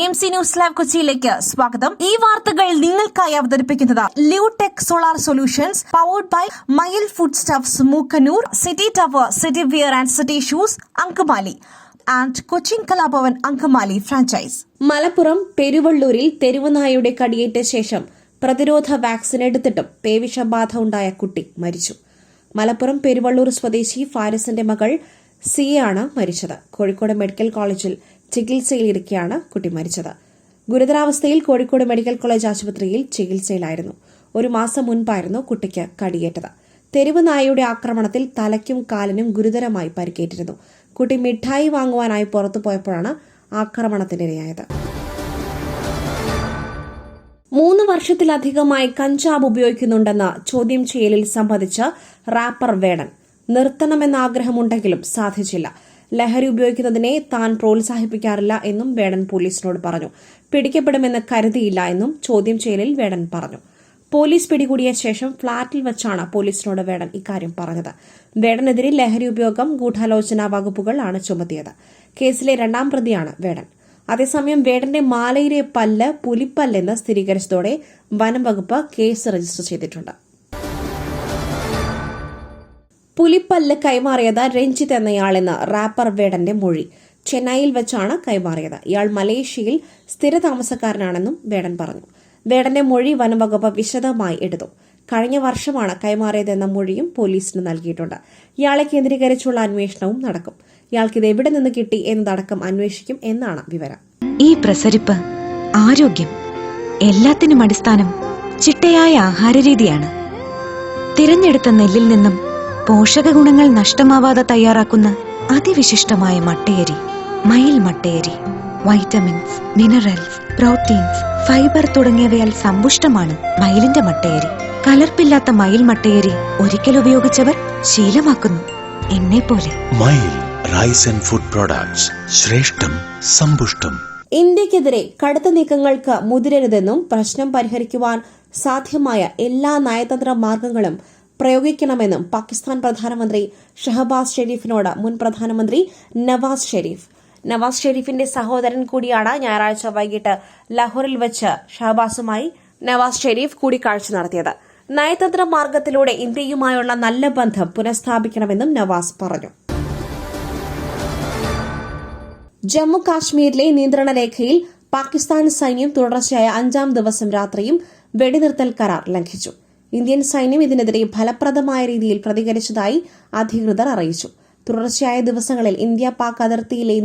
TMC news live കൊച്ചിയിലേക്ക് സ്വാഗതം. ഈ വാർത്തകൾ നിങ്ങൾക്കായി അവതരിപ്പിക്കുന്നത് Lutech solar solutions, powered by Mayil food stuffs, Mookkannoor, city tower, city wear and city shoes, Angamaly and Cochin Kalabhavan Angamaly franchise. Malappuram പെരുവള്ളൂരിൽ തെരുവുനായയുടെ കടിയേറ്റ ശേഷം പ്രതിരോധ വാക്സിൻ എടുത്തിട്ടും പേവിഷബാധ ഉണ്ടായ കുട്ടി മരിച്ചു. മലപ്പുറം പെരുവള്ളൂർ സ്വദേശി ഫാരിസിന്റെ മകൾ സിയാണ് മരിച്ചത്. കോഴിക്കോട് മെഡിക്കൽ കോളേജിൽ ചികിത്സയിലിരിക്കെയാണ് കുട്ടി മരിച്ചത്. ഗുരുതരാവസ്ഥയിൽ കോഴിക്കോട് മെഡിക്കൽ കോളേജ് ആശുപത്രിയിൽ ചികിത്സയിലായിരുന്നു. ഒരു മാസം മുൻപായിരുന്നു കുട്ടിക്ക് കടിയേറ്റത്. തെരുവ് നായയുടെ ആക്രമണത്തിൽ തലയ്ക്കും കാലിനും ഗുരുതരമായി പരിക്കേറ്റിരുന്നു. കുട്ടി മിഠായി വാങ്ങുവാനായി പുറത്തു പോയപ്പോഴാണ് ആക്രമണത്തിനിരയായത്. 3 വർഷത്തിലധികമായി കഞ്ചാവ് ഉപയോഗിക്കുന്നുണ്ടെന്ന ചോദ്യം ചെയ്യലിൽ സംബന്ധിച്ച് റാപ്പർ വേടൻ നിർത്തണമെന്ന ആഗ്രഹമുണ്ടെങ്കിലും സാധിച്ചില്ല. ലഹരി ഉപയോഗിക്കുന്നതിനെ താൻ പ്രോത്സാഹിപ്പിക്കാറില്ല എന്നും വേടൻ പോലീസിനോട് പറഞ്ഞു. പിടിക്കപ്പെടുമെന്ന് കരുതിയില്ല എന്നും ചോദ്യം ചെയ്യലിൽ വേടൻ പറഞ്ഞു. പോലീസ് പിടികൂടിയ ശേഷം ഫ്ളാറ്റിൽ വെച്ചാണ് പോലീസിനോട് വേടൻ ഇക്കാര്യം പറഞ്ഞത്. വേടനെതിരെ ലഹരി ഉപയോഗം, ഗൂഢാലോചന വകുപ്പുകൾ ആണ് ചുമത്തിയത്. കേസിലെ 2ാം പ്രതിയാണ് വേടൻ. അതേസമയം വേടന്റെ മാലയിലെ പല്ല് പുലിപ്പല്ലെന്ന് സ്ഥിരീകരിച്ചതോടെ വനം വകുപ്പ് കേസ് രജിസ്റ്റർ ചെയ്തിട്ടുണ്ട്. പുലിപ്പല്ല് കൈമാറിയത് രഞ്ജിത്ത് എന്നയാളെന്ന് റാപ്പർ വേടന്റെ മൊഴി. ചെന്നൈയിൽ വെച്ചാണ് കൈമാറിയത്. ഇയാൾ മലേഷ്യയിൽ സ്ഥിരതാമസക്കാരനാണെന്നും വേടൻ പറഞ്ഞു. വേടന്റെ മൊഴി വനംവകുപ്പ് വിശദമായി എടുത്തു. കഴിഞ്ഞ വർഷമാണ് കൈമാറിയതെന്ന മൊഴിയും പോലീസിന് നൽകിയിട്ടുണ്ട്. ഇയാളെ കേന്ദ്രീകരിച്ചുള്ള അന്വേഷണവും നടക്കും. ഇയാൾക്കിത് എവിടെ നിന്ന് കിട്ടി എന്നതടക്കം അന്വേഷിക്കും എന്നാണ് വിവരം. ഈ പ്രസരിപ്പ്, ആരോഗ്യം, എല്ലാത്തിനും അടിസ്ഥാനം ചിട്ടയായ ആഹാരരീതിയാണ്. തിരഞ്ഞെടുത്ത നെല്ലിൽ നിന്നും പോഷകഗുണങ്ങൾ നഷ്ടമാവാതെ തയ്യാറാക്കുന്ന അതിവിശിഷ്ടമായ മട്ടയരി, മയിൽ മട്ടയരി. വൈറ്റമിൻസ്, മിനറൽസ്, പ്രോട്ടീൻസ്, ഫൈബർ തുടങ്ങിയവയാൽ സമ്പുഷ്ടമാണ് മയിലിന്റെ മട്ടയരി. കലർപ്പില്ലാത്ത മയിൽ മട്ടയരി ഒരിക്കൽ ഉപയോഗിച്ചവർ ശീലമാക്കുന്നു, എന്നെപ്പോലെ. മയിൽ റൈസ് ആൻഡ് ഫുഡ് പ്രോഡക്ട്സ്, ശ്രേഷ്ഠം, സമ്പുഷ്ടം. ഇന്ത്യക്കെതിരെ കടുത്ത നീക്കങ്ങൾക്ക് മുതിരരുതെന്നും പ്രശ്നം പരിഹരിക്കുവാൻ സാധ്യമായ എല്ലാ നയതന്ത്ര മാർഗങ്ങളും പ്രയോഗിക്കണമെന്നും പാകിസ്ഥാൻ പ്രധാനമന്ത്രി ഷഹബാസ് ഷെരീഫിനോട് മുൻ പ്രധാനമന്ത്രി നവാസ് ഷെരീഫ്. നവാസ് ഷെരീഫിന്റെ സഹോദരൻ കൂടിയാണ് ഞായറാഴ്ച വൈകിട്ട് ലാഹോറിൽ വെച്ച് ഷഹബാസുമായി നവാസ് ഷെരീഫ് കൂടിക്കാഴ്ച നടത്തിയത്. നയതന്ത്ര മാർഗത്തിലൂടെ ഇന്ത്യയുമായുള്ള നല്ല ബന്ധം പുനഃസ്ഥാപിക്കണമെന്നും നവാസ് പറഞ്ഞു. ജമ്മു കാശ്മീരിലെ നിയന്ത്രണ രേഖയിൽ പാകിസ്ഥാൻ സൈന്യം തുടർച്ചയായ 5ാം ദിവസം രാത്രിയും വെടിനിർത്തൽ കരാർ ലംഘിച്ചു. ഇന്ത്യൻ സൈന്യം ഇതിനെതിരെ ഫലപ്രദമായ രീതിയിൽ പ്രതികരിച്ചതായി അധികൃതർ അറിയിച്ചു. തുടർച്ചയായ ദിവസങ്ങളിൽ ഇന്ത്യ പാക് അതിർത്തിയിലെ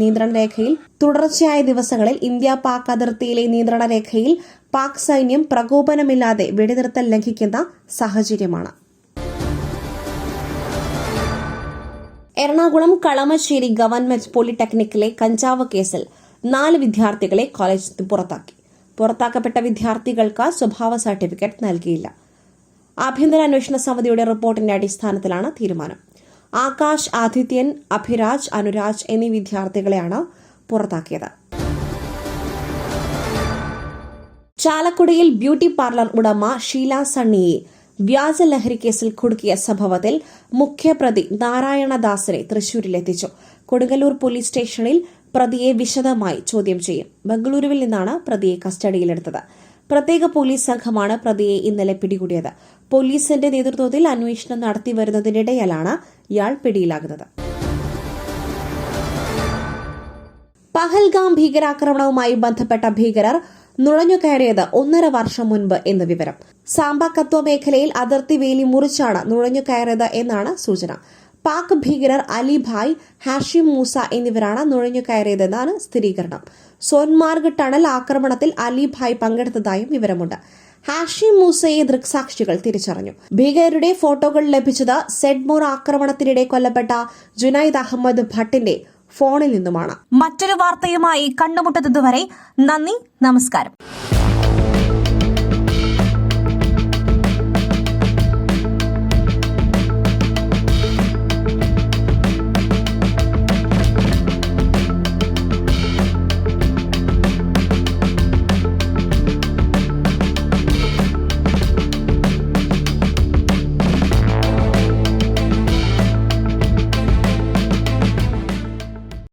നിയന്ത്രണ രേഖയിൽ പാക് സൈന്യം പ്രകോപനമില്ലാതെ വെടിനിർത്തൽ ലംഘിക്കുന്ന സാഹചര്യമാണ്. എറണാകുളം കളമശ്ശേരി ഗവൺമെന്റ് പോളിടെക്നിക്കിലെ കഞ്ചാവ് കേസിൽ 4 വിദ്യാർത്ഥികളെ കോളേജ് പുറത്താക്കി. പുറത്താക്കപ്പെട്ട വിദ്യാർത്ഥികൾക്ക് സ്വഭാവ സർട്ടിഫിക്കറ്റ് നൽകിയില്ല. ആഭ്യന്തര അന്വേഷണ സമിതിയുടെ റിപ്പോർട്ടിന്റെ അടിസ്ഥാനത്തിലാണ് തീരുമാനം. ആകാശ്, ആദിത്യൻ, അഭിരാജ്, അനുരാജ് എന്നീ വിദ്യാർത്ഥികളെയാണ് പുറത്താക്കിയത്. ചാലക്കുടിയിൽ ബ്യൂട്ടി പാർലർ ഉടമ ഷീല സണ്ണിയെ വ്യാജ ലഹരി കേസിൽ കുടുക്കിയ സംഭവത്തിൽ മുഖ്യപ്രതി നാരായണദാസിനെ തൃശൂരിലെത്തിച്ചു. കൊടുങ്ങല്ലൂർ പോലീസ് സ്റ്റേഷനിൽ പ്രതിയെ വിശദമായി ചോദ്യം ചെയ്യും. ബംഗളൂരുവിൽ നിന്നാണ് പ്രതിയെ കസ്റ്റഡിയിലെടുത്തത്. പ്രത്യേക പോലീസ് സംഘമാണ് പ്രതിയെ ഇന്നലെ പിടികൂടിയത്. പോലീസിന്റെ നേതൃത്വത്തിൽ അന്വേഷണം നടത്തിവരുന്നതിനിടയിലാണ് ഇയാൾ പിടിയിലാകുന്നത്. പഹൽഗാം ഭീകരാക്രമണവുമായി ബന്ധപ്പെട്ട ഭീകരർ നുഴഞ്ഞുകയറിയത് 1.5 വർഷം മുൻപ് എന്ന് വിവരം. സാംബ കത്വ മേഖലയിൽ അതിർത്തി വേലി മുറിച്ചാണ് നുഴഞ്ഞുകയറിയത് എന്നാണ് സൂചന. പാക് ഭീകരർ അലിഭായ്, ഹാഷിം മൂസ എന്നിവരാണ് നുഴഞ്ഞുകയറിയതെന്നാണ് സ്ഥിരീകരണം. സോൻമാർഗ് ടണൽ ആക്രമണത്തിൽ അലിഭായ് പങ്കെടുത്തതായും വിവരമുണ്ട്. ഹാഷിം മൂസയെ ദൃക്സാക്ഷികൾ തിരിച്ചറിഞ്ഞു. ഭീകരരുടെ ഫോട്ടോകൾ ലഭിച്ചത് സെഡ്മോർ ആക്രമണത്തിനിടെ കൊല്ലപ്പെട്ട ജുനൈദ് അഹമ്മദ് ഭട്ടിന്റെ ഫോണിൽ നിന്നുമാണ്. മറ്റൊരു വാർത്തയുമായി കണ്ടുമുട്ടുന്നതുവരെ നന്ദി, നമസ്കാരം.